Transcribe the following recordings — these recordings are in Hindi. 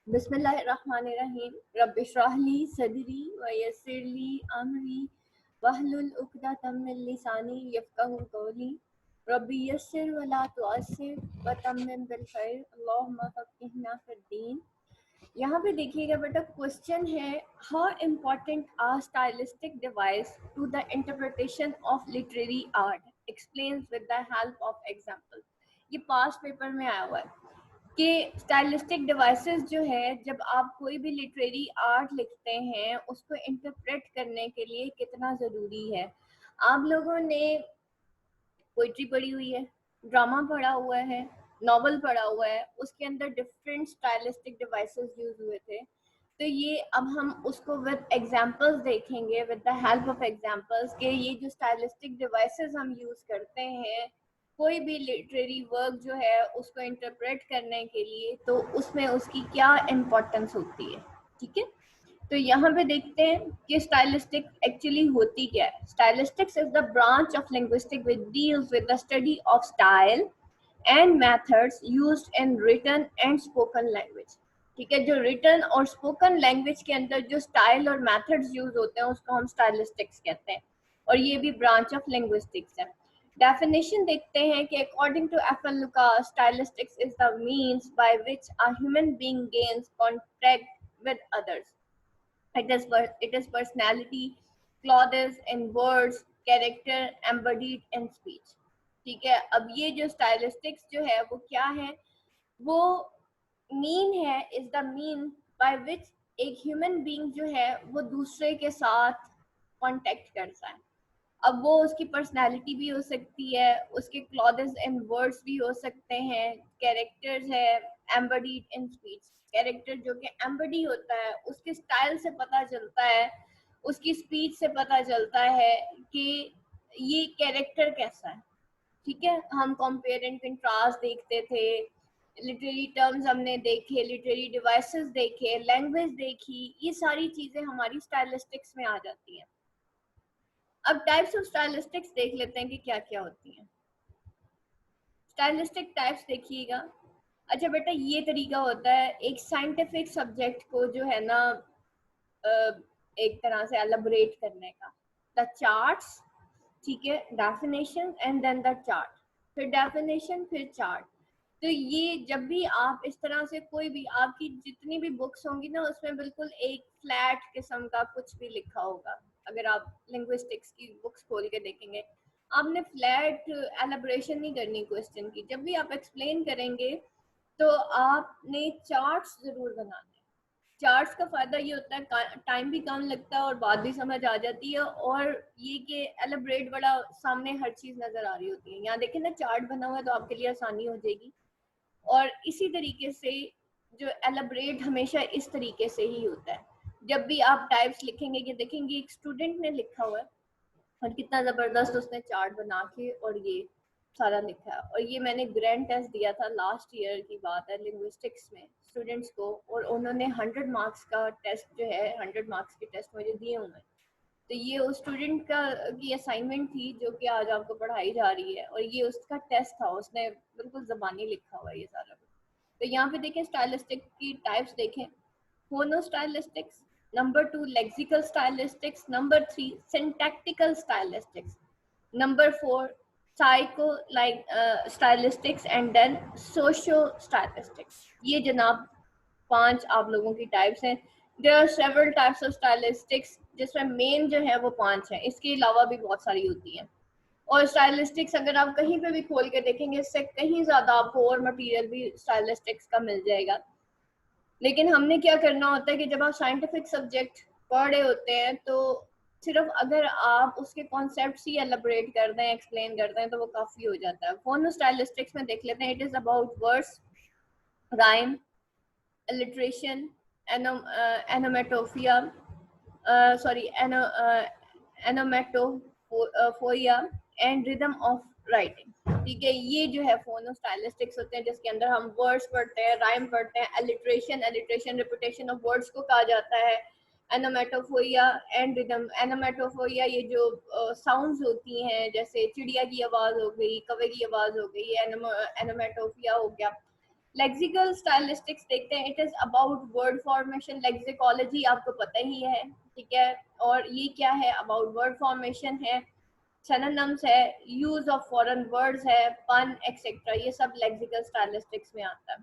बिस्मिल्लाहिर्रहमानिर्रहीम। रब्बिश्रह ली सदरी व यस्सिर ली अमरी वहलुल उक़दतम मिन लिसानी यफ़क़हू क़ौली। रब्बी यस्सिर व ला तुअस्सिर व तम्मिम बिल खैर अल्लाहुम्मा फ़क़्हिना फ़िद्दीन। यहाँ पे देखिएगा बेटा, क्वेश्चन है how important are stylistic device to the interpretation of literary art, explains with the help of example. ये पास्ट पेपर में आया हुआ है कि स्टाइलिस्टिक डिवाइसेस जो है, जब आप कोई भी लिटरेरी आर्ट लिखते हैं उसको इंटरप्रेट करने के लिए कितना ज़रूरी है। आप लोगों ने पोइट्री पढ़ी हुई है, ड्रामा पढ़ा हुआ है, नॉवल पढ़ा हुआ है, उसके अंदर डिफरेंट स्टाइलिस्टिक डिवाइसेस यूज हुए थे। तो ये अब हम उसको विद एग्जांपल्स देखेंगे, with the help of examples, कि ये जो स्टाइलिस्टिक डिवाइसेस हम यूज करते हैं कोई भी लिटरेरी वर्क जो है उसको इंटरप्रेट करने के लिए, तो उसमें उसकी क्या इम्पोर्टेंस होती है। ठीक है, तो यहाँ पे देखते हैं कि स्टाइलिस्टिक एक्चुअली होती क्या है। Stylistics is the branch of linguistic which deals with the study of style and methods used in written and spoken language. ठीक है, जो रिटन और स्पोकन लैंग्वेज के अंदर जो स्टाइल और मेथड्स यूज होते हैं उसको हम स्टाइलिस्टिक्स कहते हैं, और ये भी ब्रांच ऑफ लिंग्विस्टिक्स है। डेफिनेशन देखते हैं कि according to F L Lucas, stylistics is the means by which a human being gains contact with others. It is personality, clothes in words, character embodied in speech। ठीक है, अब ये जो स्टाइलिस्टिक्स जो है वो क्या है, वो मीन है, is the mean by which एक ह्यूमन बीइंग जो है वो दूसरे के साथ कांटेक्ट करता है। अब वो उसकी पर्सनालिटी भी हो सकती है, उसके क्लॉथ्स एंड वर्ड्स भी हो सकते हैं, कैरेक्टर्स है, एम्बडीड इन स्पीच। कैरेक्टर जो कि एम्बडी होता है, उसके स्टाइल से पता चलता है, उसकी स्पीच से पता चलता है कि ये कैरेक्टर कैसा है। ठीक है, हम कंपेयर एंड कंट्रास्ट देखते थे, लिटरेरी टर्म्स हमने देखे, लिटरेरी डिवाइसेस देखे, लैंग्वेज देखी, ये सारी चीजें हमारी स्टाइलिस्टिक्स में आ जाती हैं। अब टाइप्स ऑफ स्टाइलिस्टिक्स देख लेते हैं कि क्या क्या होती हैं। स्टाइलिस्टिक टाइप्स देखिएगा। अच्छा बेटा, ये तरीका होता है एक साइंटिफिक सब्जेक्ट को जो है ना एक तरह से एलैबोरेट करने का। द चार्ट्स, ठीक है, definition and then the chart, फिर डेफिनेशन फिर चार्ट। तो ये जब भी आप इस तरह से कोई भी आपकी जितनी भी बुक्स होंगी ना उसमें बिल्कुल एक फ्लैट किस्म का कुछ भी लिखा होगा। अगर आप लिंग्विस्टिक्स की बुक्स खोल के देखेंगे, आपने फ्लैट एलैबोरेशन नहीं करनी क्वेश्चन की। जब भी आप एक्सप्लेन करेंगे तो आपने चार्ट्स जरूर बनाने। चार्ट्स का फायदा ये होता है टाइम भी कम लगता है और बात भी समझ आ जाती है, और ये कि एलैबोरेट बड़ा सामने हर चीज नजर आ रही होती है। यहाँ देखें ना, चार्ट बना हुआ है तो आपके लिए आसानी हो जाएगी। और इसी तरीके से जो एलैबोरेट हमेशा इस तरीके से ही होता है। जब भी आप टाइप्स लिखेंगे कि देखेंगे एक स्टूडेंट ने लिखा हुआ है और कितना जबरदस्त उसने चार्ट बना के और ये सारा लिखा है। और ये मैंने ग्रैंड टेस्ट दिया था, लास्ट ईयर की बात है, लिंग्विस्टिक्स में स्टूडेंट्स को, और उन्होंने 100 मार्क्स का टेस्ट जो है 100 मार्क्स के टेस्ट मुझे दिए उन्होंने। तो ये उस स्टूडेंट का की असाइनमेंट थी जो कि आज आपको पढ़ाई जा रही है, और ये उसका टेस्ट था, उसने बिल्कुल ज़बानी लिखा हुआ है ये सारा। तो यहाँ पे देखें स्टाइलिस्टिक की टाइप्स देखें। Phonostylistics, number 2 lexical stylistics, number 3 syntactical stylistics, number 4 psycho stylistics, and then socio stylistics. ये जनाब 5 आप लोगों की टाइप्स हैं। There are several types of stylistics, जिसमें मेन जो है वो 5 हैं, इसके अलावा भी बहुत सारी होती हैं। और स्टाइलिस्टिक्स अगर आप कहीं पे भी खोल के देखेंगे, इससे कहीं ज़्यादा आपको और मटेरियल भी स्टाइलिस्टिक्स का मिल जाएगा। लेकिन हमने क्या करना होता है कि जब आप साइंटिफिक सब्जेक्ट पढ़ रहे होते हैं तो सिर्फ अगर आप उसके कॉन्सेप्ट्स ही एलैबोरेट कर दें, एक्सप्लेन कर दें, तो वो काफ़ी हो जाता है। फोनोस्टाइलिस्टिक्स में देख लेते हैं। It is about words, rhyme, alliteration, onomatopoeia, onomatopoeia and rhythm of writing। ठीक है, ये जो है फोनोस्टाइलिस्टिक्स होते हैं जिसके अंदर हम वर्ड्स पढ़ते हैं, राइम पढ़ते हैं, एलिट्रेशन रिपीटेशन ऑफ वर्ड्स को कहा जाता है, एनोमेटोफोइया एंड रिदम। एनोमेटोफोइया ये जो साउंड्स होती हैं, जैसे चिड़िया की आवाज़ हो गई, कौवे की आवाज़ हो गई, एनोमेटोफिया हो गया। लेक्सिकल स्टाइलिस्टिक्स देखते हैं, it is about word formation, lexicology आपको पता ही है, ठीक है। और ये क्या है, अबाउट वर्ड फॉर्मेशन है, सिनोनिम्स है, यूज ऑफ फॉरेन वर्ड्स है, पन एक्सेट्रा, ये सब लेक्सिकल स्टाइलिस्टिक्स में आता है।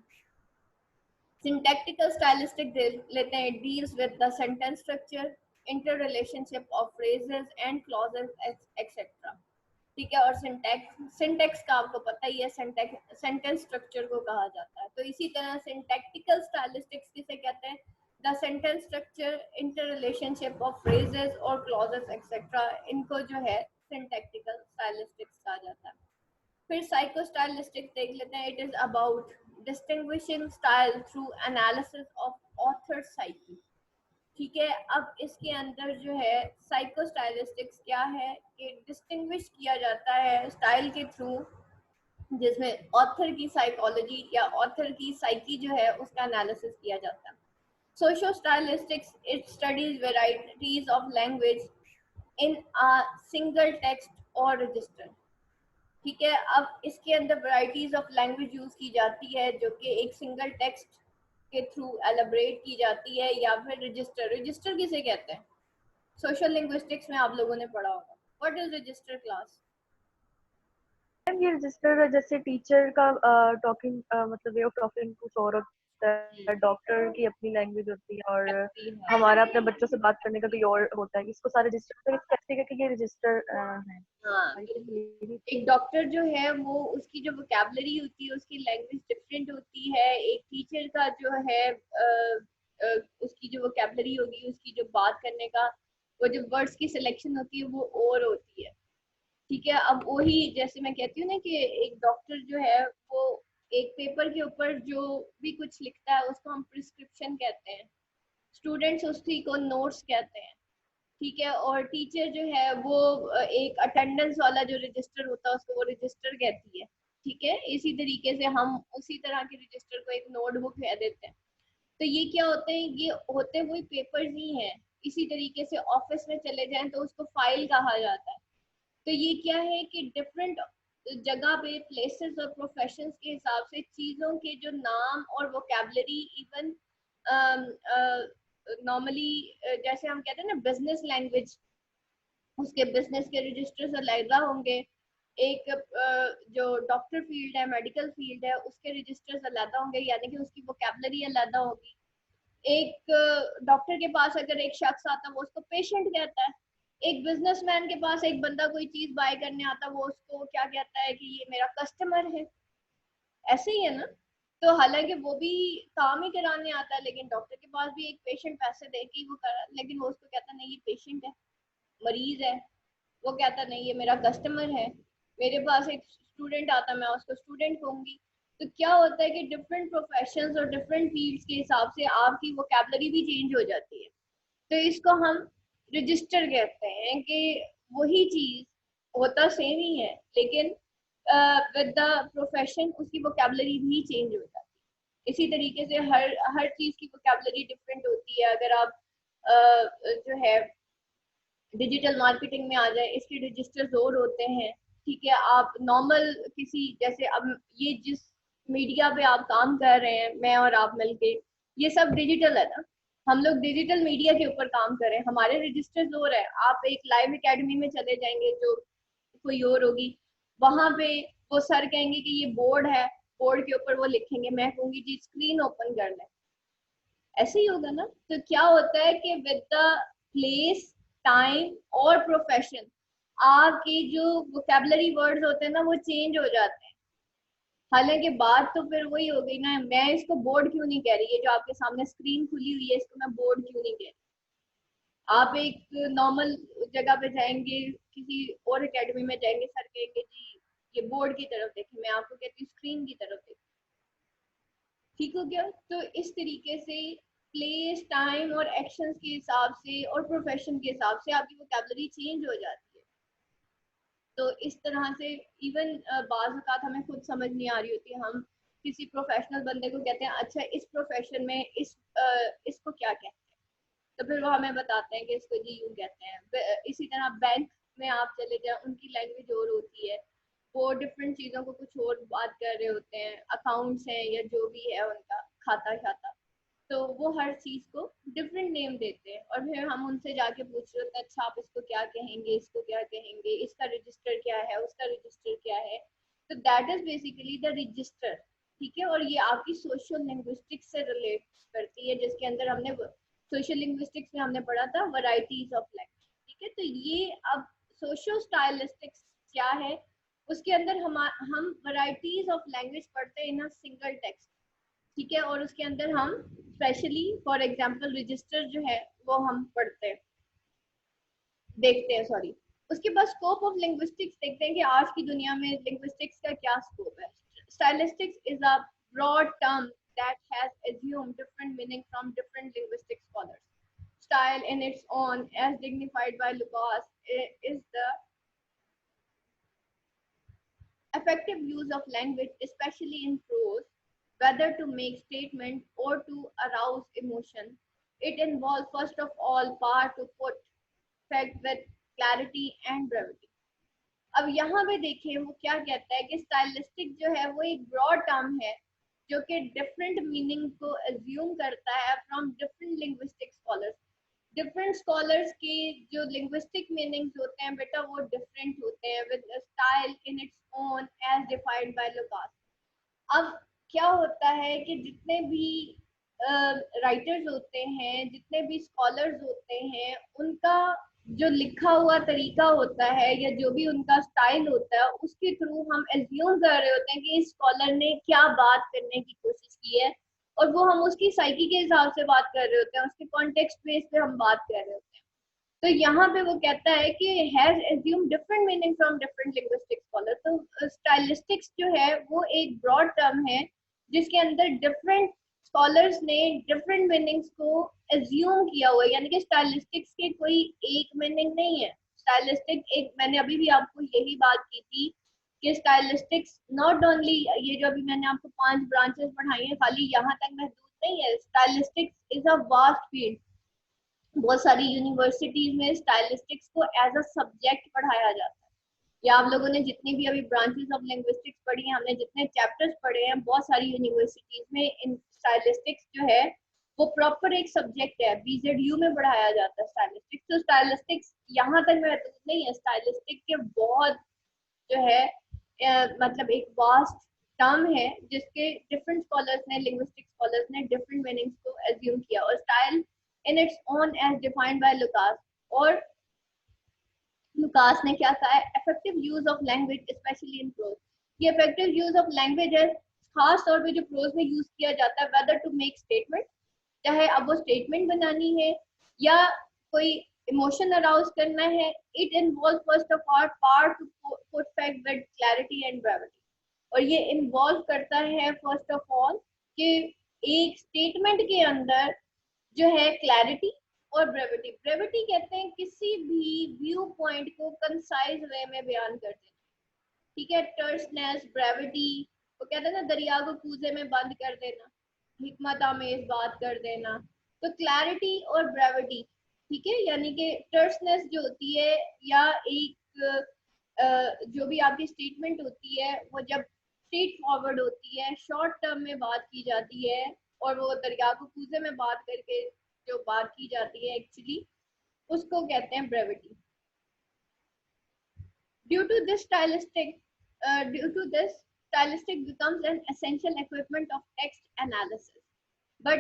सिंटैक्टिकल स्टाइलिस्टिक लेते हैं, deals with the sentence structure, inter relationship of phrases and clauses etcetera, ठीक है। और सिंटेक्स का आपको पता ही है, सेंटेंस स्ट्रक्चर को कहा जाता है। तो इसी तरह सिंटैक्टिकल स्टाइलिस्टिक्स किसे कहते हैं, the sentence structure, inter relationship of phrases और क्लॉजेस एक्सेट्रा, इनको जो है सिंटैक्टिकल स्टाइलिस्टिक्स कहा जाता है। फिर साइकोस्टाइलिस्टिक्स देख लेते हैं, it is about distinguishing style through analysis of author psyche, ठीक है। अब इसके अंदर जो है साइकोस्टाइलिस्टिक्स क्या है कि डिस्टिंग्विश किया जाता है स्टाइल के थ्रू, जिसमें ऑथर की साइकोलॉजी या ऑथर की साइकी जो है उसका एनालिसिस किया जाता है। Socio stylistics, it studies varieties of language in a single text और रजिस्टर, ठीक है। अब इसके अंदर वैरायटीज ऑफ लैंग्वेज यूज की जाती है जो कि एक सिंगल टेक्स्ट के थ्रू एलाबरेट की जाती है, या फिर रजिस्टर, रजिस्टर किसे कहते हैं, सोशल लिंग्विस्टिक्स में आप लोगों ने पढ़ा होगा। What is register class? Ma'am ये रजिस्टर जैसे टीचर का टॉकिंग मतलब वे ऑफ टॉकिंग कुछ और होता है, डॉक्टर की अपनी लैंग्वेज होती है और हमारा अपने बच्चों से बात करने का कोई और होता है, इसको सारे रजिस्टर कहते हैं कि ये रजिस्टर है। हाँ, एक डॉक्टर जो है वो उसकी जो वोकैबुलरी होती है उसकी लैंग्वेज डिफरेंट होती है, एक टीचर का जो है उसकी जो वोकैबुलरी होगी, उसकी जो बात करने का वो जो वर्ड्स की सिलेक्शन होती है वो और होती है, ठीक है। अब वही जैसे मैं कहती हूँ ना कि एक डॉक्टर जो है वो एक पेपर के ऊपर जो भी कुछ लिखता है उसको हम प्रिस्क्रिप्शन कहते हैं, स्टूडेंट्स उसी को नोट्स कहते हैं, ठीक है। और टीचर जो है वो एक अटेंडेंस वाला जो रजिस्टर होता है उसको वो रजिस्टर कहती है, ठीक है। इसी तरीके से हम उसी तरह के रजिस्टर को एक नोटबुक कह देते हैं। तो ये क्या होते हैं, ये होते वही पेपर्स ही हैं। इसी तरीके से ऑफिस में चले जाएं तो उसको फाइल कहा जाता है। तो ये क्या है कि डिफरेंट जगह पे प्लेसेस और प्रोफेशंस के हिसाब से चीज़ों के जो नाम और वोकैबुलरी, इवन नॉर्मली जैसे हम कहते हैं ना बिजनेस लैंग्वेज, उसके बिजनेस के रजिस्टर्स अलग होंगे, एक जो डॉक्टर फील्ड है, मेडिकल फील्ड है, उसके रजिस्टर्स अलग होंगे, यानी कि उसकी वोकैबुलरी अलग होगी। एक डॉक्टर के पास अगर एक शख्स आता है वो उसको पेशेंट कहता है, एक बिजनेसमैन के पास एक बंदा कोई चीज बाय करने आता है वो उसको क्या कहता है कि ये मेरा कस्टमर है, ऐसे ही है ना। तो हालांकि वो भी काम ही कराने आता है, लेकिन डॉक्टर के पास भी एक पेशेंट पैसे दे के ही वो कर, लेकिन वो उसको कहता नहीं ये पेशेंट है, मरीज है, वो कहता नहीं ये मेरा कस्टमर है। मेरे पास एक स्टूडेंट आता, मैं उसको स्टूडेंट कहूंगी। तो क्या होता है कि डिफरेंट प्रोफेशंस और डिफरेंट फील्ड्स के हिसाब से आपकी वोकैबुलरी भी चेंज हो जाती है। तो इसको हम रजिस्टर कहते हैं कि वही चीज होता सेम ही है, लेकिन विद द प्रोफेशन उसकी वोकैबुलरी भी चेंज हो जाती है। इसी तरीके से हर चीज की वोकैबुलरी डिफरेंट होती है। अगर आप जो है डिजिटल मार्केटिंग में आ जाए, इसके रजिस्टर्स और होते हैं, ठीक है। आप नॉर्मल किसी जैसे अब ये जिस मीडिया पे आप काम कर रहे हैं, मैं और आप मिलके, ये सब डिजिटल है ना, हम लोग डिजिटल मीडिया के ऊपर काम कर रहे हैं, हमारे रजिस्टर्स और है। आप एक लाइव एकेडमी में चले जाएंगे जो कोई और होगी, वहां पे वो सर कहेंगे कि ये बोर्ड है, बोर्ड के ऊपर वो लिखेंगे, मैं कहूंगी जी स्क्रीन ओपन कर लें, ऐसे ही होगा ना। तो क्या होता है कि विद द प्लेस, टाइम और प्रोफेशन आपके जो वोकैबुलरी वर्ड्स होते हैं ना वो चेंज हो जाते हैं। हालांकि बात तो फिर वही हो गई ना, मैं इसको बोर्ड क्यों नहीं कह रही, है जो आपके सामने स्क्रीन खुली हुई है इसको मैं बोर्ड क्यों नहीं कह रही। आप एक नॉर्मल जगह पे जाएंगे, किसी और एकेडमी में जाएंगे, सर कहेंगे जी ये बोर्ड की तरफ देखें, मैं आपको कहती हूँ स्क्रीन की तरफ देखें, ठीक हो गया। तो इस तरीके से प्लेस, टाइम और एक्शंस के हिसाब से और प्रोफेशन के हिसाब से आपकी वोकैबुलरी चेंज हो जाती है। तो इस तरह से इवन बाज़ औक़ात हमें खुद समझ नहीं आ रही होती, हम किसी प्रोफेशनल बंदे को कहते हैं अच्छा इस प्रोफेशन में इसको क्या कहते हैं, तो फिर वो हमें बताते हैं कि इसको जी यूँ कहते हैं। इसी तरह बैंक में आप चले जाएं, उनकी लैंग्वेज और होती है, वो डिफरेंट चीज़ों को कुछ और बात कर रहे होते हैं, अकाउंट्स हैं या जो भी है उनका खाता खाता, तो वो हर चीज़ को डिफरेंट नेम देते हैं और फिर हम उनसे जाके पूछ रहे होते हैं अच्छा आप इसको क्या कहेंगे, इसको क्या कहेंगे, इसका रजिस्टर क्या है, उसका रजिस्टर क्या है। तो that is basically the register, ठीक है। और ये आपकी सोशल लिंग्विस्टिक्स से रिलेट करती है, जिसके अंदर हमने सोशल लिंग्विस्टिक्स में हमने पढ़ा था वैरायटीज ऑफ लैंग्वेज, ठीक है। तो ये अब सोशो स्टाइलिस्टिक्स क्या है, उसके अंदर हम वैरायटीज ऑफ लैंग्वेज पढ़ते हैं इन अ सिंगल टेक्स्ट, ठीक है। और उसके अंदर हम स्पेशली फॉर एग्जांपल रजिस्टर जो है वो हम पढ़ते हैं, देखते हैं, सॉरी। उसके बाद स्कोप ऑफ लिंग्विस्टिक्स देखते हैं कि आज की दुनिया में लिंग्विस्टिक्स का क्या स्कोप है। Stylistics is a broad term that has assumed different meaning from different linguistic scholars. Style in its own, as dignified by Lucas, is the effective use of language, especially in prose, whether to make statement or to arouse emotion. It involves, first of all, power to put fact with clarity and brevity. अब यहाँ पे देखिए वो क्या कहता है कि स्टाइलिस्टिक जो है वो एक ब्रॉड टर्म है जो कि डिफरेंट मीनिंग को अज्यूम करता है from different linguistic scholars. Different scholars की जो लिंग्विस्टिक मीनिंग्स होते हैं बेटा वो डिफरेंट होते हैं with style in its own as defined by Lucas. अब क्या होता है कि जितने भी राइटर्स होते हैं, जितने भी स्कॉलर्स होते हैं, उनका जो लिखा हुआ तरीका होता है या जो भी उनका स्टाइल होता है उसके थ्रू हम एज्यूम कर रहे होते हैं कि इस स्कॉलर ने क्या बात करने की कोशिश की है और वो हम उसकी साइकी के हिसाब से बात कर रहे होते हैं, उसके कॉन्टेक्स्ट बेस पे हम बात कर रहे होते हैं। तो यहाँ पे वो कहता है कि has assume different meaning from different linguistic scholar. तो स्टाइलिस्टिक्स जो है वो एक ब्रॉड टर्म है जिसके अंदर डिफरेंट स्कॉलर्स ने डिफरेंट मीनिंग्स को एज्यूम किया हुआ है, यानी कि स्टाइलिस्टिक्स के कोई एक मीनिंग नहीं है। स्टाइलिस्टिक एक, मैंने अभी भी आपको यही बात की थी कि स्टाइलिस्टिक्स नॉट ओनली, ये जो अभी मैंने आपको 5 ब्रांचेस पढ़ाई है खाली यहाँ तक महदूद नहीं है। Stylistics is a vast field. बहुत सारी यूनिवर्सिटीज में स्टाइलिस्टिक्स को एज अ सब्जेक्ट पढ़ाया जाता है, या आप लोगों ने जितनी भी अभी ब्रांचेस ऑफ लिंग्विस्टिक्स पढ़ी हैं, हमने जितने चैप्टर्स पढ़े हैं, बहुत सारी यूनिवर्सिटीज में इन स्टाइलिस्टिक्स जो है वो प्रॉपर एक सब्जेक्ट है, बीजेडयू में पढ़ाया जाता है स्टाइलिस्टिक्स। तो स्टाइलिस्टिक्स यहाँ तक महत्वपूर्ण नहीं है, स्टाइलिस्टिक के बहुत जो है मतलब एक वास्ट टर्म है जिसके डिफरेंट स्कॉलर्स ने, लिंग्विस्टिक स्कॉलर्स ने डिफरेंट मीनिंग्स को एज्यूम किया। और style in its own as defined by Lucas, और लुकास ने क्या कहा है, effective use of language especially in prose। ये effective use of language है खास तौर पे जो प्रोज में यूज किया जाता है, whether to make statement, चाहे अब वो स्टेटमेंट बनानी है या कोई इमोशन अराउज करना है। It involve first of all power to put fact with clarity and brevity, और ये इन्वॉल्व करता है फर्स्ट ऑफ ऑल कि एक स्टेटमेंट के अंदर जो है क्लैरिटी और ब्रेविटी। ब्रेविटी कहते हैं किसी भी व्यू पॉइंट को कंसाइज वे में बयान कर देना, ठीक है। टर्सनेस, ब्रेविटी, वो कहते हैं ना दरिया को कूजे में बंद कर देना, हिकमत आमेज बात कर देना। तो क्लैरिटी और ब्रेविटी, ठीक है, यानी कि टर्सनेस जो होती है या एक जो भी आपकी स्टेटमेंट होती है वो जब स्ट्रेट फॉरवर्ड होती है, शॉर्ट टर्म में बात की जाती है, और वो दरिया को कूजे में बात करके जो बात की जाती है एक्चुअली, उसको कहते हैं brevity. Due to this stylistic becomes an essential equipment of text analysis, but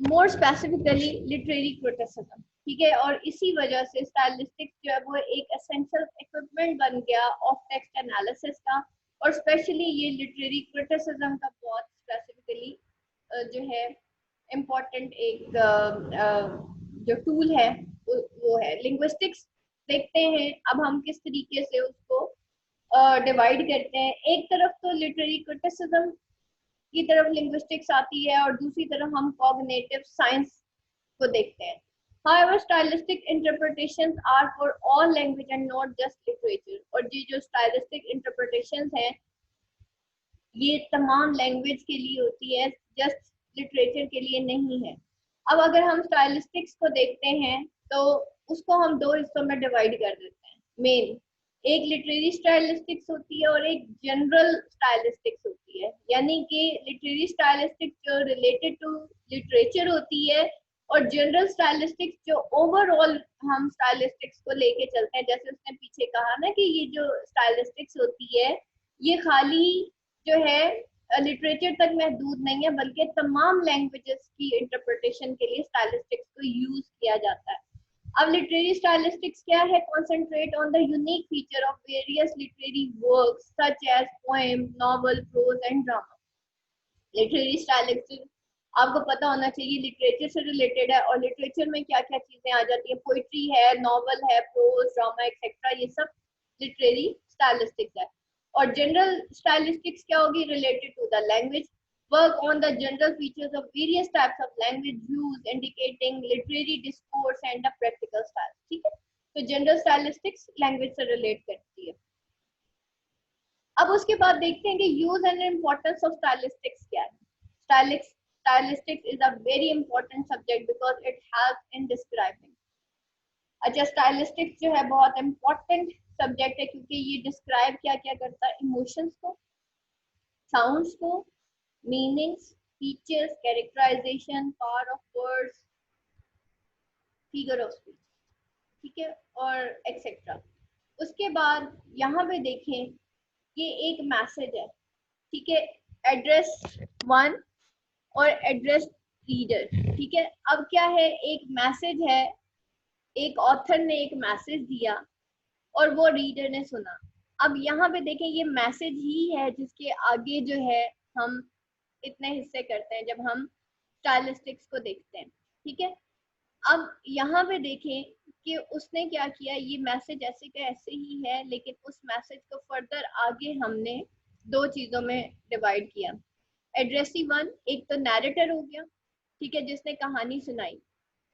more specifically literary criticism, ठीक है। और इसी वजह से स्टाइलिस्टिक जो है वो एक एसेंशियल इक्विपमेंट बन गया ऑफ टेक्स्ट एनालिसिस का, और स्पेशली ये लिटरेरी क्रिटिसिज्म का बहुत स्पेसिफिकली जो है इम्पोर्टेंट एक जो टूल है वो है। लिंग्विस्टिक्स देखते हैं अब हम किस तरीके से उसको डिवाइड करते हैं। एक तरफ तो लिटरेरी क्रिटिसिज्म की तरफ लिंग्विस्टिक्स आती है और दूसरी तरफ हम कॉग्निटिव साइंस को देखते हैं। However, stylistic interpretations are for all language and not just literature। और ये जो stylistic interpretations हैं ये तमाम लैंग्वेज के लिए होती है, जस्ट लिटरेचर के लिए नहीं है। अब अगर हम स्टाइलिस्टिक्स को देखते हैं तो उसको हम 2 हिस्सों में डिवाइड कर देते हैं मेन। एक लिटरेरी स्टाइलिस्टिक्स होती है और एक जनरल स्टाइलिस्टिक्स होती है, यानी कि लिटरेरी स्टाइलिस्टिक्स जो रिलेटेड टू लिटरेचर होती है और जनरल स्टाइलिस्टिक्स जो ओवरऑल हम स्टाइलिस्टिक्स को लेके चलते हैं। जैसे उसने पीछे कहा ना कि ये जो स्टाइलिस्टिक्स होती है ये खाली जो है लिटरेचर तक महदूद नहीं है, बल्कि तमाम लैंग्वेजेस की इंटरप्रिटेशन के लिए स्टाइलिस्टिक्स को यूज किया जाता है। अब लिटरेरी स्टाइलिस्टिक्स क्या है? Concentrate on the unique feature of various literary works such as poem, novel, prose and drama. Literary stylistics आपको पता होना चाहिए लिटरेचर से रिलेटेड है, और लिटरेचर में क्या क्या चीजें आ जाती है, पोइट्री है, नॉवल है, प्रोज, ड्रामा एक्सेट्रा, ये सब लिटरेरी स्टाइलिस्टिक्स है। और जनरल स्टाइलिस्टिक्स क्या होगी? Related to the language, work on the general features of various types of language used, indicating literary discourse and the practical style। ठीक है, तो जनरल स्टाइलिस्टिक्स लैंग्वेज से रिलेट करती है। अब उसके बाद देखते हैं कि use and importance of stylistics क्या है। Stylistics is a very important subject because it helps in describing. अच्छा, स्टाइलिस्टिक्स जो है बहुत इंपॉर्टेंट सब्जेक्ट है क्योंकि ये डिस्क्राइब क्या क्या करता है? इमोशंस को, साउंड्स को, meanings, features, characterization, power of words, figure of speech, ठीक है, और एक्सेट्रा। उसके बाद यहाँ पे देखें, ये एक मैसेज है, ठीक है, एड्रेस वन और एड्रेस रीडर, ठीक है। अब क्या है, एक मैसेज है, एक ऑथर ने एक मैसेज दिया और वो रीडर ने सुना। अब यहाँ पे देखें, ये मैसेज ही है जिसके आगे जो है हम इतने हिस्से करते हैं जब हम स्टाइलिस्टिक्स को देखते हैं, ठीक है। अब यहाँ पे देखें कि उसने क्या किया, ये मैसेज ऐसे का ऐसे ही है, लेकिन उस मैसेज को फर्दर आगे हमने दो चीजों में डिवाइड किया। एड्रेसी वन, एक तो नैरेटर हो गया, ठीक है, जिसने कहानी सुनाई,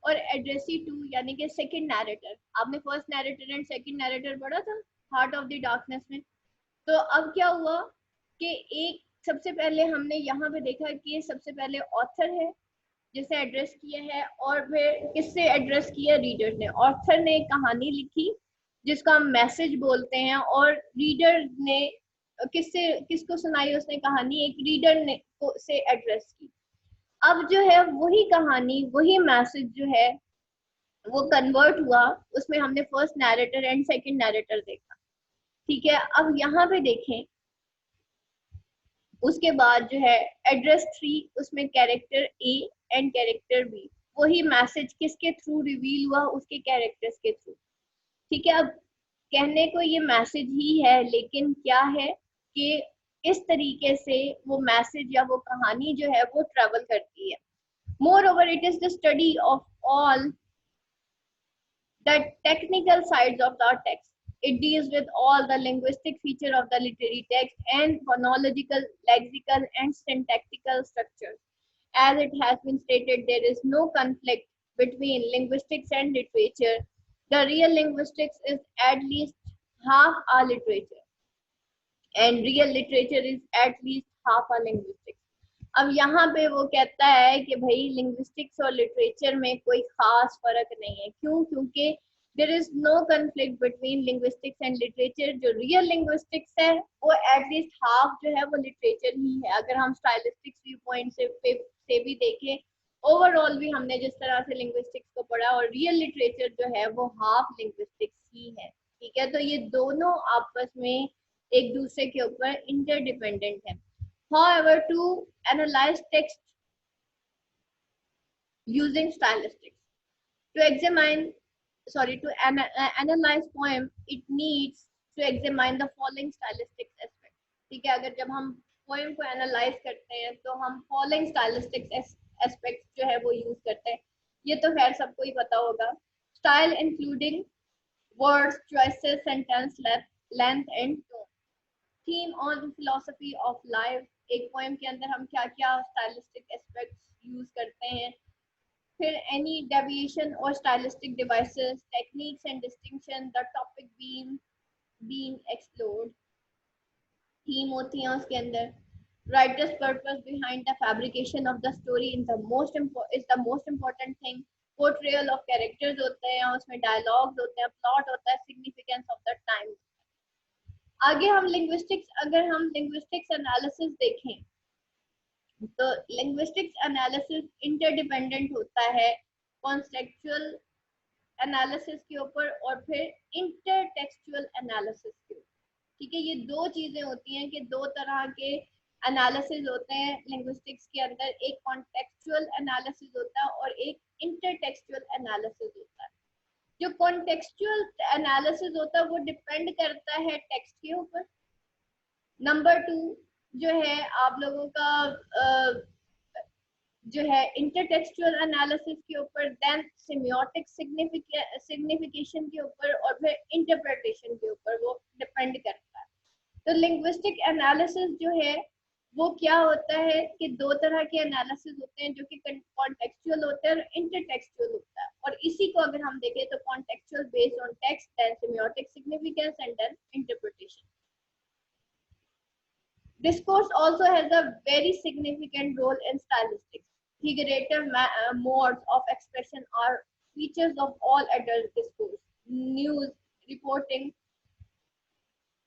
और एड्रेसी टू यानी कि सेकंड नैरेटर। आपने first narrator and second narrator पढ़ा था हार्ट ऑफ द डार्कनेस में। तो अब क्या हुआ कि एक सबसे पहले हमने यहाँ पे देखा कि सबसे पहले ऑथर है जिसे एड्रेस किया है, और फिर किससे एड्रेस किया? रीडर ने। ऑथर ने एक कहानी लिखी जिसको हम मैसेज बोलते हैं, और रीडर ने किसको सुनाई उसने कहानी? एक रीडर ने से एड्रेस की। अब जो है वही कहानी, वही मैसेज जो है वो कन्वर्ट हुआ, उसमें हमने first narrator and second narrator देखा, ठीक है। अब यहाँ पे देखें, उसके बाद जो है एड्रेस थ्री, उसमें character A and character B, वही मैसेज किसके थ्रू रिवील हुआ? उसके कैरेक्टर्स के थ्रू, ठीक है। अब कहने को ये मैसेज ही है, लेकिन क्या है कि इस तरीके से वो मैसेज या वो कहानी जो है वो ट्रेवल करती है। More it is the study of all the technical sides of the text. It deals with all the linguistic feature of the literary text and phonological, lexical, and syntactical structures. As it has been stated, there is no conflict between linguistics and literature. The real linguistics is at least half a literature, and real literature is at least half a linguistics. अब यहाँ पे वो कहता है कि भाई लिंग्विस्टिक्स और लिटरेचर में कोई खास फर्क नहीं है। क्यों? क्योंकि there is no conflict between linguistics and literature. जो रियल लिंग्विस्टिक्स है वो एटलीस्ट हाफ जो है वो लिटरेचर ही है। अगर हम स्टाइलिस्टिक्स व्यू पॉइंट से भी देखें, ओवरऑल भी हमने जिस तरह से लिंग्विस्टिक्स को पढ़ा, और रियल लिटरेचर जो है वो हाफ लिंग्विस्टिक्स ही है, ठीक है। तो ये दोनों आपस में एक दूसरे के ऊपर इंटरडिपेंडेंट है। However, to analyze text using stylistics, to analyze poem, it needs to examine the following stylistic aspects, ठीक है। अगर जब हम poem को analyze करते हैं तो हम following stylistic aspects जो है वो use करते हैं। ये तो खैर सबको ही पता होगा। Style including words, choices, sentence length and tone. Theme on philosophy of life, एक पोएम के अंदर हम क्या क्या स्टाइलिस्टिक एस्पेक्ट्स यूज करते हैं। फिर एनी डेविएशन और stylistic devices, techniques and distinction, the topic being explored. Theme होती है उसके अंदर, writers purpose behind the fabrication of the story is the most important thing. Portrayal of characters होते हैं, उसमें डायलॉग्स होते हैं, प्लॉट होता है, सिग्निफिकेंस ऑफ द टाइम। आगे हम अगर हम लिंग्विस्टिक्स एनालिसिस देखें तो लिंग्विस्टिक्स एनालिसिस इंटरडिपेंडेंट होता है कॉन्टेक्चुअल एनालिसिस के ऊपर और फिर इंटरटेक्सचुअल एनालिसिस के ऊपर। ठीक है, ये दो चीजें होती हैं कि दो तरह के एनालिसिस होते हैं लिंग्विस्टिक्स के अंदर, एक कॉन्टेक्चुअल एनालिसिस होता है और एक इंटरटेक्सचुअल एनालिसिस होता है। जो कॉन्टेक्चुअल एनालिसिस होता है वो डिपेंड करता है टेक्स्ट के ऊपर। नंबर 2 जो है आप लोगों का जो है इंटरटेक्सचुअल एनालिसिस के ऊपर, देन सेमियोटिक सिग्निफिकेशन के ऊपर और फिर इंटरप्रिटेशन के ऊपर वो डिपेंड करता है। तो लिंग्विस्टिक एनालिसिस जो है वो क्या होता है कि दो तरह के एनालिसिस होते हैं, जो कि कॉन्टेक्चुअल होते हैं और इंटरटेक्सचुअल होता है। और इसी को अगर हम देखें तो contextual based on text, then semiotic significance and then interpretation. Discourse also has a very significant role in stylistics. Figurative modes of expression are features of all adult discourse. News, reporting,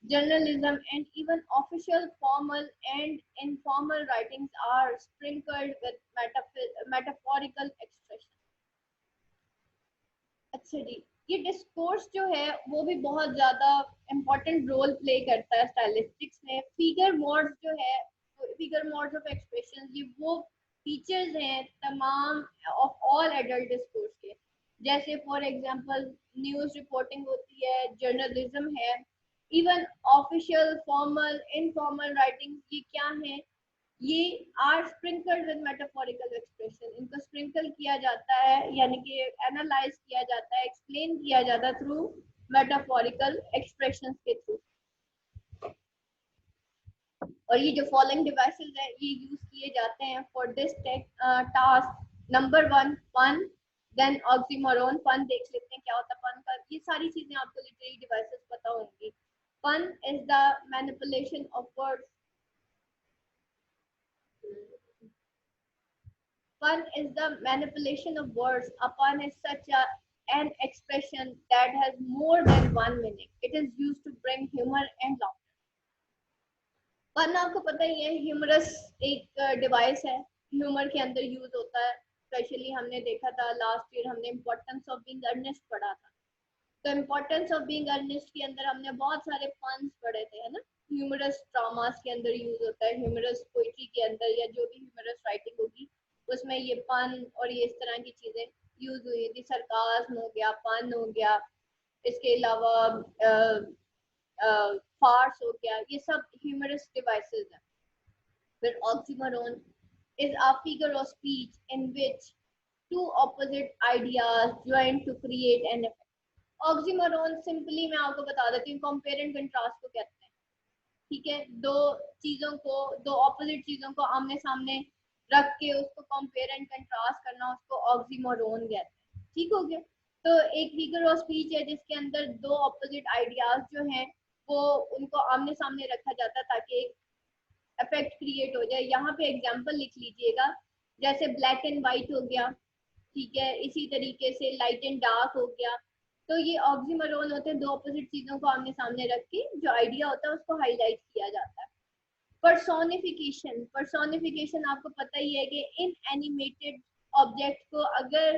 journalism, and even official formal and informal writings are sprinkled with metaphorical expression. अच्छा जी, ये डिस्कोर्स जो है वो भी बहुत ज्यादा इम्पोर्टेंट रोल प्ले करता है स्टाइलिस्टिक्स में। फिगर मोड्स जो है, फिगर मोड्स ऑफ एक्सप्रेशन, ये वो फीचर्स हैं तमाम ऑफ ऑल एडल्ट डिस्कोर्स के। जैसे फॉर एग्जांपल न्यूज़ रिपोर्टिंग होती है, जर्नलिज्म है, even official formal informal writing, ये क्या है, ये are sprinkled with metaphorical expression. इनको स्प्रिंकल किया जाता है, यानी कि एनालाइज किया जाता है, एक्सप्लेन किया जाता है थ्रू मेटाफोरिकल एक्सप्रेशंस के थ्रू। और ये जो फॉलोइंग डिवाइसेस है ये यूज किए जाते हैं for this task. Number 1 pun, then oxymoron. Pun देख लेते हैं क्या होता है फन का। ये सारी चीजें आपको लिटरेरी डिवाइसेस पता होंगी। Pun is the manipulation of words. Fun is the manipulation of words upon an expression that has more than one meaning. It is used to bring humor and laughter. Pun आपको पता ही है, ह्यूमरस एक डिवाइस है, ह्यूमर के अंदर यूज होता है। स्पेशली हमने देखा था लास्ट ईयर, हमने इम्पोर्टेंस ऑफ बीइंग अर्नेस्ट पढ़ा था। तो इम्पोर्टेंस ऑफ बीइंग अर्नेस्ट के अंदर हमने बहुत सारे फन्स पढ़े थे, है ना। ह्यूमरस ड्रामास के अंदर यूज होता है, ह्यूमरस पोइट्री के अंदर, या जो भी ह्यूमरस राइटिंग होगी उसमें ये फन और ये इस तरह की चीजें यूज हुई थी। सरकास्म हो गया, फन हो गया, इसके अलावा फार्स हो गया, ये सब ह्यूमरस डिवाइसेस हैं। फिर oxymoron is a figure of speech in which two opposite ideas join to create an effect. Oxymoron simply मैं आपको बता देती हूँ, कंपेयर एंड कंट्रास्ट को कहते हैं। ठीक है, दो चीजों को, दो ऑपोजिट चीजों को आमने सामने रख के उसको कंपेयर एंड कंट्रास्ट करना, उसको ऑक्सीमोरोन कहते हैं। ठीक हो गया। तो एक फिगर ऑफ स्पीच है जिसके अंदर दो ऑपोजिट आइडियाज जो हैं वो उनको आमने सामने रखा जाता है ताकि एक इफेक्ट क्रिएट हो जाए। यहाँ पे एग्जांपल लिख लीजिएगा, जैसे ब्लैक एंड व्हाइट हो गया, ठीक है, इसी तरीके से लाइट एंड डार्क हो गया। तो ये ऑक्सीमोरोन होते हैं, दो ऑपोजिट चीजों को आमने सामने रख के जो आइडिया होता है उसको हाईलाइट किया जाता है। पर्सोनिफिकेशन, पर्सोनिफिकेशन आपको पता ही है कि इन एनिमेटेड ऑब्जेक्ट को अगर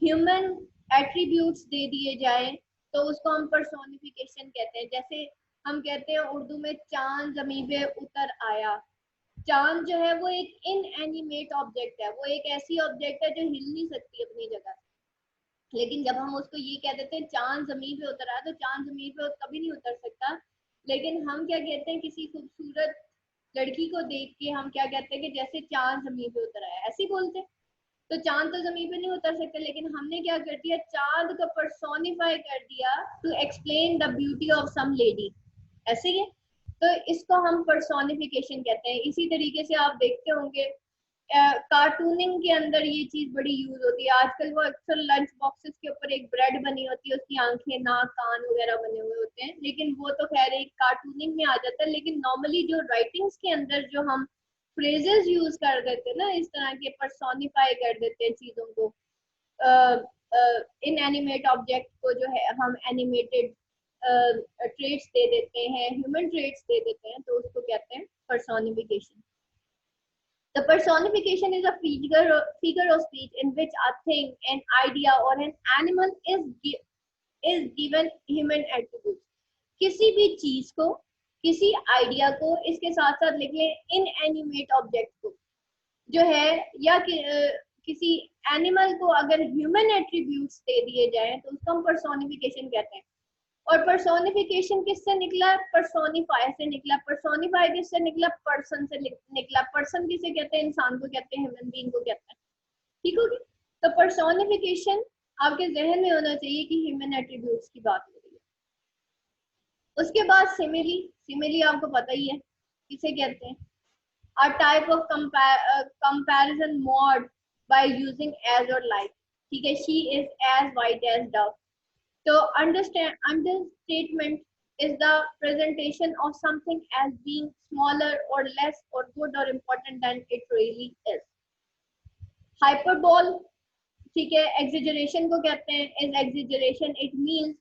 ह्यूमन एट्रीब्यूट्स दे दिए जाए तो उसको हम पर्सोनिफिकेशन कहते हैं। जैसे हम कहते हैं उर्दू में चांद जमीन पे उतर आया। चांद जो है वो एक इन एनिमेट ऑब्जेक्ट है, वो एक ऐसी ऑब्जेक्ट है जो हिल नहीं सकती अपनी जगह से। लेकिन जब हम उसको ये कह देते हैं चांद जमीन पे उतर आया, तो चांद जमीन पे कभी नहीं उतर सकता। लेकिन हम क्या कहते हैं, किसी खूबसूरत लड़की को देख के हम क्या कहते हैं कि जैसे चांद जमीन पे उतर आया, ऐसे ही बोलते हैं। तो चांद तो जमीन पे नहीं उतर सकते, लेकिन हमने क्या कर दिया, चांद को पर्सोनिफाई कर दिया to explain the beauty of some lady, ऐसे ही है। तो इसको हम पर्सोनिफिकेशन कहते हैं। इसी तरीके से आप देखते होंगे कार्टूनिंग के अंदर ये चीज बड़ी यूज होती है। आजकल वो अक्सर लंच बॉक्सेस के ऊपर एक ब्रेड बनी होती है, उसकी आंखें, नाक, कान वगैरह बने हुए होते हैं, लेकिन वो तो खैर एक कार्टूनिंग में आ जाता है। लेकिन नॉर्मली जो राइटिंग्स के अंदर जो हम फ्रेजेस यूज कर देते हैं ना, इस तरह के पर्सोनिफाई कर देते हैं चीजों को, इन एनिमेट ऑब्जेक्ट को जो है हम एनिमेटेड ट्रेट्स दे देते हैं, ह्यूमन ट्रेट्स दे देते हैं, तो उसको कहते हैं personification. The personification is a figure of speech in which a thing, an idea, or an animal is given human attributes. किसी भी चीज को, किसी आइडिया को, इसके साथ साथ लिख लें इनएनिमेट ऑब्जेक्ट को जो है, या किसी एनिमल को अगर ह्यूमन एट्रीब्यूट्स दे दिए जाए तो उसको हम पर्सोनिफिकेशन कहते हैं। और पर्सोनिफिकेशन किससे निकला? पर्सोनिफाई से निकला। पर्सोनिफाई किससे निकला? पर्सन से निकला। पर्सन किसे कहते हैं? इंसान को कहते हैं, ह्यूमन बीइंग को कहते हैं। ठीक होगी? तो पर्सोनिफिकेशन आपके जहन में होना चाहिए कि ह्यूमन एट्रीब्यूट्स की बात हो रही है। उसके बाद सिमिली, सिमिली आपको पता ही है किसे कहते हैं? A type of comparison mode by using as or like. ठीक है, she is as white as dove. So understatement is the presentation of something as being smaller or less or good or important than it really is. Hyperbole, ठीक है, exaggeration को कहते हैं। Is exaggeration, it means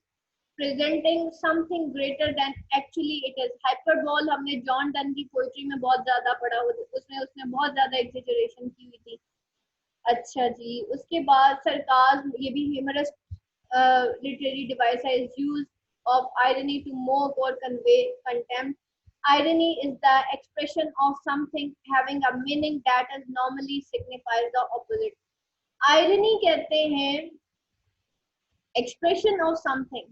presenting something greater than actually it is. Hyperbole हमने जॉन डन की पोइट्री में बहुत ज्यादा पढ़ा, उसमें उसने बहुत ज्यादा एक्सेजरेशन की हुई थी। अच्छा जी, उसके बाद सरकाज़्म, ये भी ह्यूमरस लिटरेरी डिवाइस है, is use of irony to mock or convey contempt. Irony is the expression of something having a meaning that is normally signifies the opposite. Irony कहते हैं expression of something,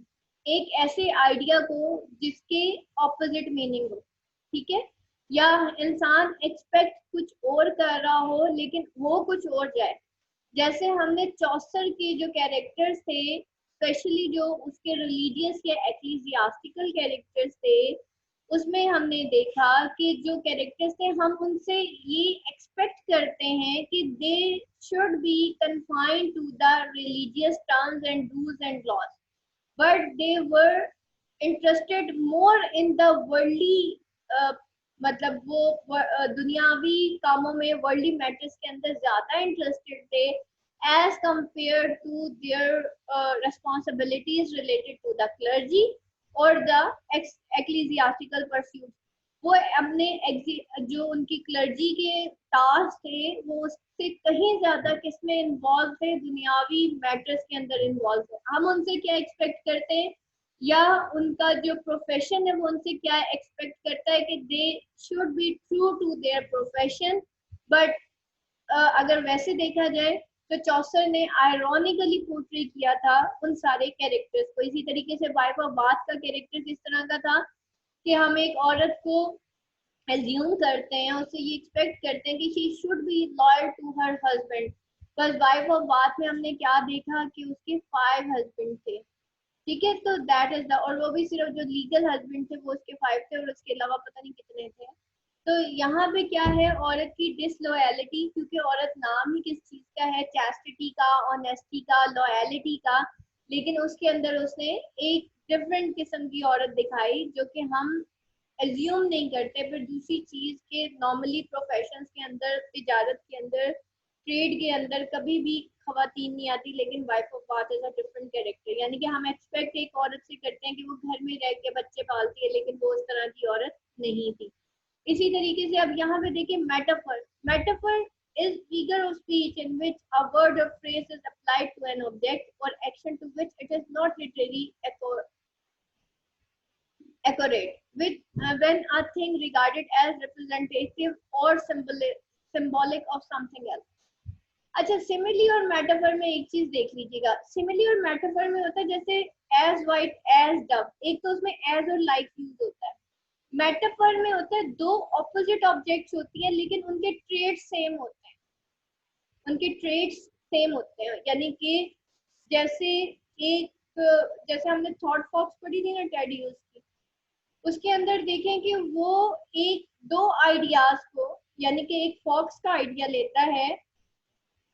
एक ऐसे आइडिया को जिसके ऑपोजिट मीनिंग हो। ठीक है, या इंसान एक्सपेक्ट कुछ और कर रहा हो लेकिन वो कुछ और जाए। जैसे हमने चौसर के जो कैरेक्टर्स थे, स्पेशली जो उसके रिलीजियस या एक्लीसियास्टिकल कैरेक्टर्स थे, उसमें हमने देखा कि जो कैरेक्टर्स थे हम उनसे ये एक्सपेक्ट करते हैं कि they should be confined to the religious terms and dues and laws, but they were interested more in the worldly मतलब वो दुनियावी कामों में, वर्ल्डली मैटर्स के अंदर ज्यादा इंटरेस्टेड थे as compared to their responsibilities related to the clergy or the ecclesiastical pursuits. वो अपने जो उनकी क्लर्जी के टास्क थे वो उससे कहीं ज्यादा किसमें इन्वॉल्व थे? दुनियावी मैटर्स के अंदर इन्वॉल्व थे। हम उनसे क्या एक्सपेक्ट करते हैं, या उनका जो प्रोफेशन है वो उनसे क्या एक्सपेक्ट करता है कि they should be true to their profession. But अगर वैसे देखा जाए तो चौसर ने आयरॉनिकली पोर्ट्रे किया था उन सारे कैरेक्टर्स को। इसी तरीके से वाइफ ऑफ बाथ का कैरेक्टर किस तरह का था कि हम एक औरत को एज्यूम करते हैं, उससे ये एक्सपेक्ट करते हैं कि she should be loyal to her husband. बस वाइफ ऑफ बाथ में हमने क्या देखा कि उसके 5 हस्बैंड थे। ठीक है, तो दैट इज द, और वो भी सिर्फ जो लीगल हस्बैंड थे वो उसके 5 थे और उसके अलावा पता नहीं कितने थे। तो यहाँ पे क्या है, औरत की डिसलॉयलिटी, क्योंकि औरत नाम ही किस चीज का है? चैस्टिटी का, ऑनेस्टी का, लॉयलिटी का, लेकिन उसके अंदर उसने एक डिफरेंट किस्म की औरत दिखाई जो कि हम एज्यूम नहीं करते। फिर दूसरी चीज के नॉर्मली प्रोफेशंस के अंदर, तिजारत के अंदर, ट्रेड के अंदर कभी भी खवातीन नहीं आती, लेकिन wife of bath is a different character. यानी कि हम एक्सपेक्ट एक औरत से करते हैं कि वो घर में रह के बच्चे पालती है, लेकिन वो उस तरह की औरत नहीं थी। इसी तरीके से अब यहाँ पे देखिए metaphor. Metaphor is figure of speech in which a word or phrase is applied to an object or action to which it is not literally accurate, with when a thing regarded as representative or symbolic of something else. अच्छा, सिमिली और मेटाफर में एक चीज देख लीजिएगा। सिमिली और मेटाफर में होता है जैसे as white as dove, एक तो उसमें as और like यूज होता है। मेटाफर में होता है दो ऑपोजिट ऑब्जेक्ट्स होती है लेकिन उनके ट्रेड्स सेम होते हैं, उनके ट्रेड्स सेम होते हैं। यानी कि जैसे जैसे हमने थॉट फॉक्स पढ़ी थी ना टेडी की, उसके अंदर देखें कि वो एक दो आइडियाज को, यानी कि एक फॉक्स का आइडिया लेता है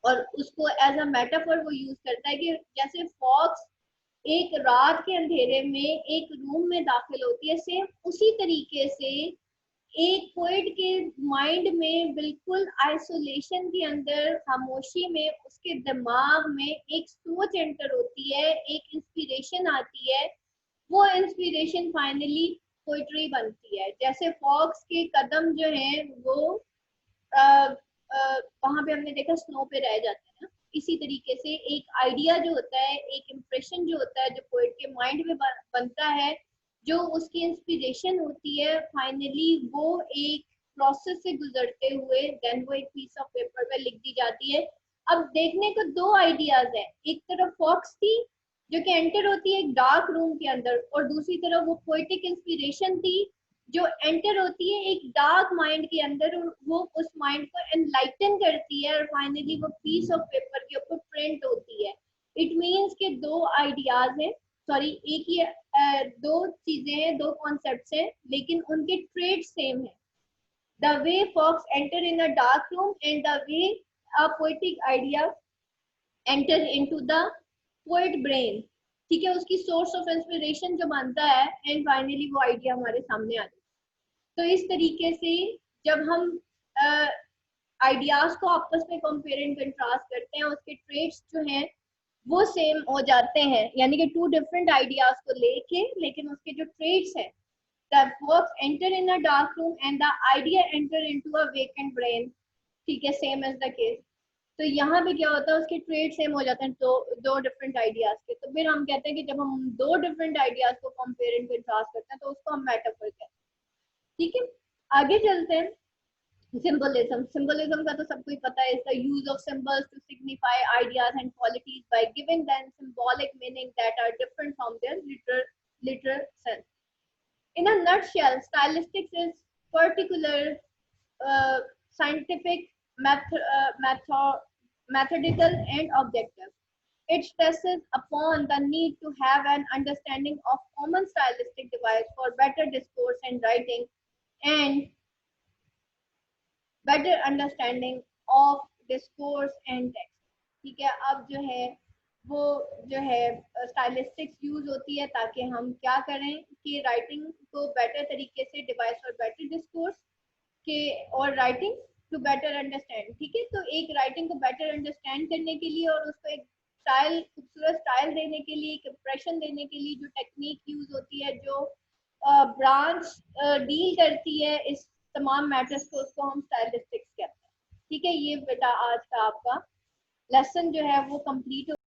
और उसको एज अ मेटाफर वो यूज करता है कि जैसे फॉक्स एक रात के अंधेरे में एक रूम में दाखिल होती है, सेम उसी तरीके से एक पोएट के माइंड में बिल्कुल आइसोलेशन के अंदर, खामोशी में, उसके दिमाग में एक सोच एंटर होती है, एक इंस्पिरेशन आती है वो इंस्पिरेशन फाइनली पोइट्री बनती है। जैसे फॉक्स के कदम जो हैं वो वहां पे हमने देखा स्नो पे रह जाते हैं ना, इसी तरीके से एक आइडिया जो होता है, एक इम्प्रेशन जो होता है, जो पोइट के माइंड में बनता है, जो उसकी इंस्पिरेशन होती है, फाइनली वो एक प्रोसेस से गुजरते हुए देन वो एक पीस ऑफ पेपर पे लिख दी जाती है। अब देखने को दो आइडियाज है, एक तरफ फॉक्स थी जो कि एंटर होती है एक डार्क रूम के अंदर, और दूसरी तरफ वो पोइटिक इंस्पिरेशन थी जो एंटर होती है एक डार्क माइंड के अंदर, और वो उस माइंड को एनलाइटन करती है और फाइनली वो पीस ऑफ पेपर के ऊपर प्रिंट होती है। इट मीन्स के दो आइडियाज हैं, सॉरी एक ही दो चीजें हैं, दो कॉन्सेप्ट्स हैं, लेकिन उनके ट्रेड सेम है। The way fox enter in a dark room and the way a poetic idea enter into the poet brain, ठीक है, उसकी सोर्स ऑफ इंस्पिरेशन जो बनता है एंड फाइनली वो आइडिया हमारे सामने आ जाता है। तो इस तरीके से जब हम आइडियाज को आपस में कंपेयर एंड कंट्रास्ट करते हैं, उसके ट्रेड्स जो हैं वो सेम हो जाते हैं, यानी कि टू डिफरेंट आइडियाज को लेके, लेकिन उसके जो ट्रेड्स हैं, the fox enter in a dark room and the idea enter into a vacant brain, ठीक है, सेम एज द केस। तो यहाँ पे क्या होता है, उसके ट्रेड सेम हो जाते हैं दो डिफरेंट आइडियाज के। तो फिर हम कहते हैं कि जब हम दो डिफरेंट आइडियाज को कंपेयर एंड कंट्रास्ट करते हैं तो उसको हम मेटाफर कहते हैं, ठीक है। आगे चलते हैं। सिंबलिज्म, सिंबलिज्म का तो सबको ही पता है, the use of symbols to signify ideas and qualities by giving them symbolic meaning that are different from their literal sense. In a nutshell, stylistics is particular scientific, methodical, and objective. It stresses upon the need to have an understanding of common stylistic device for better discourse and writing, and better understanding of discourse and text, ठीक है। अब जो है वो जो है स्टाइलिस्टिक्स यूज होती है ताकि हम क्या करें कि राइटिंग को बेटर तरीके से डिवाइस फॉर बेटर डिस्कोर्स के, और राइटिंग टू बेटर अंडरस्टैंड, ठीक है। तो एक राइटिंग को बेटर अंडरस्टैंड करने के लिए और उसको एक स्टाइल, खूबसूरत स्टाइल देने के लिए, एक इंप्रेशन देने के लिए जो टेक्निक यूज होती है, जो ब्रांच डील करती है इस तमाम मैटर्स को, उसको हम स्टाइलिस्टिक्स कहते हैं, ठीक है। ये बेटा आज का आपका लेसन जो है वो कंप्लीट